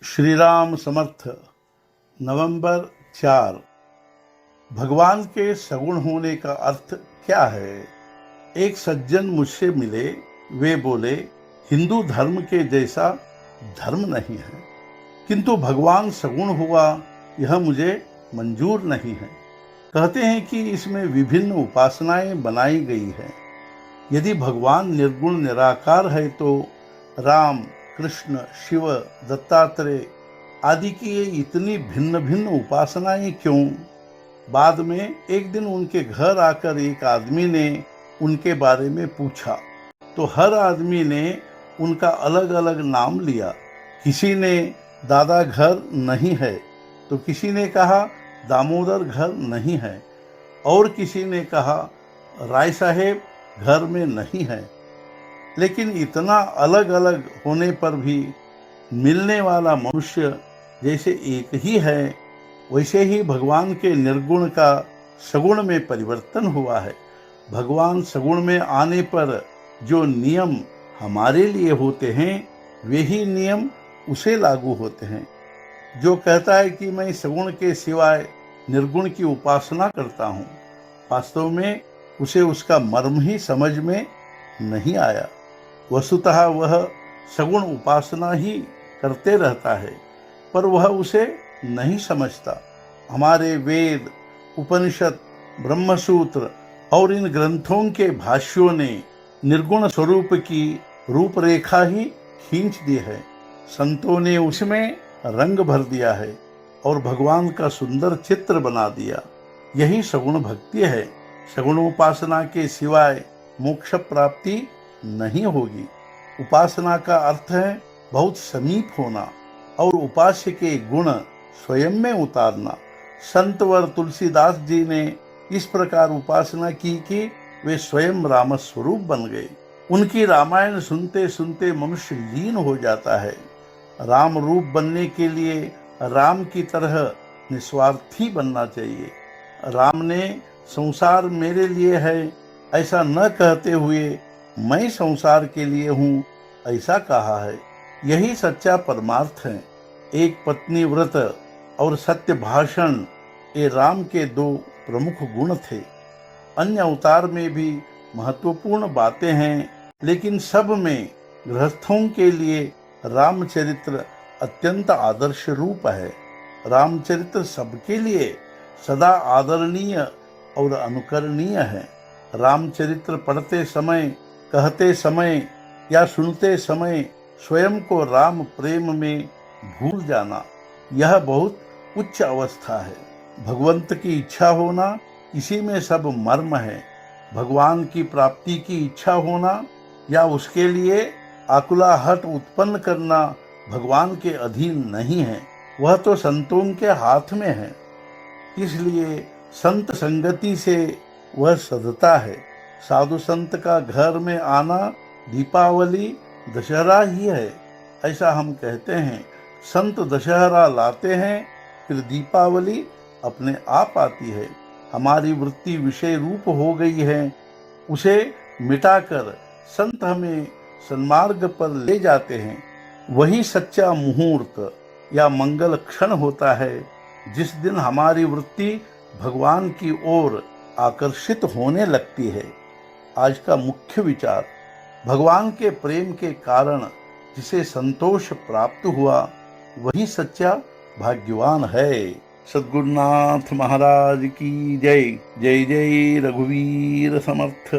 श्री राम समर्थ। नवंबर 4। भगवान के सगुण होने का अर्थ क्या है? एक सज्जन मुझसे मिले। वे बोले, हिंदू धर्म के जैसा धर्म नहीं है, किंतु भगवान सगुण हुआ यह मुझे मंजूर नहीं है। कहते हैं कि इसमें विभिन्न उपासनाएं बनाई गई हैं। यदि भगवान निर्गुण निराकार है तो राम, कृष्ण, शिव, दत्तात्रेय आदि की ये इतनी भिन्न भिन्न उपासनाएं क्यों? बाद में एक दिन उनके घर आकर एक आदमी ने उनके बारे में पूछा तो हर आदमी ने उनका अलग अलग नाम लिया। किसी ने दादा घर नहीं है तो किसी ने कहा दामोदर घर नहीं है और किसी ने कहा राय साहेब घर में नहीं है। लेकिन इतना अलग अलग होने पर भी मिलने वाला मनुष्य जैसे एक ही है, वैसे ही भगवान के निर्गुण का सगुण में परिवर्तन हुआ है। भगवान सगुण में आने पर जो नियम हमारे लिए होते हैं वे ही नियम उसे लागू होते हैं। जो कहता है कि मैं सगुण के सिवाय निर्गुण की उपासना करता हूँ, वास्तव में उसे उसका मर्म ही समझ में नहीं आया। वस्तुतः वह सगुण उपासना ही करते रहता है, पर वह उसे नहीं समझता। हमारे वेद, उपनिषद, ब्रह्मसूत्र और इन ग्रंथों के भाष्यों ने निर्गुण स्वरूप की रूपरेखा ही खींच दी है। संतों ने उसमें रंग भर दिया है और भगवान का सुंदर चित्र बना दिया। यही सगुण भक्ति है। सगुणोपासना के सिवाय मोक्ष प्राप्ति नहीं होगी। उपासना का अर्थ है बहुत समीप होना और उपास्य के गुण स्वयं में उतारना। संतवर तुलसीदास जी ने इस प्रकार उपासना की कि वे स्वयं राम स्वरूप बन गए। उनकी रामायण सुनते सुनते मनुष्य लीन हो जाता है। राम रूप बनने के लिए राम की तरह निस्वार्थी बनना चाहिए। राम ने संसार मेरे लिए है ऐसा न कहते हुए मैं संसार के लिए हूँ ऐसा कहा है। यही सच्चा परमार्थ है। एक पत्नी व्रत और सत्य भाषण ये राम के दो प्रमुख गुण थे। अन्य अवतार में भी महत्वपूर्ण बातें हैं, लेकिन सब में गृहस्थों के लिए रामचरित्र अत्यंत आदर्श रूप है। रामचरित्र सबके लिए सदा आदरणीय और अनुकरणीय है। रामचरित्र पढ़ते समय, कहते समय या सुनते समय स्वयं को राम प्रेम में भूल जाना, यह बहुत उच्च अवस्था है। भगवंत की इच्छा होना, इसी में सब मर्म है। भगवान की प्राप्ति की इच्छा होना या उसके लिए आकुलाहट उत्पन्न करना भगवान के अधीन नहीं है, वह तो संतों के हाथ में है। इसलिए संत संगति से वह सधता है। साधु संत का घर में आना दीपावली, दशहरा ही है ऐसा हम कहते हैं। संत दशहरा लाते हैं, फिर दीपावली अपने आप आती है। हमारी वृत्ति विषय रूप हो गई है, उसे मिटाकर संत हमें सन्मार्ग पर ले जाते हैं। वही सच्चा मुहूर्त या मंगल क्षण होता है जिस दिन हमारी वृत्ति भगवान की ओर आकर्षित होने लगती है। आज का मुख्य विचार, भगवान के प्रेम के कारण जिसे संतोष प्राप्त हुआ वही सच्चा भाग्यवान है। सद्गुरुनाथ महाराज की जय। जय जय रघुवीर समर्थ।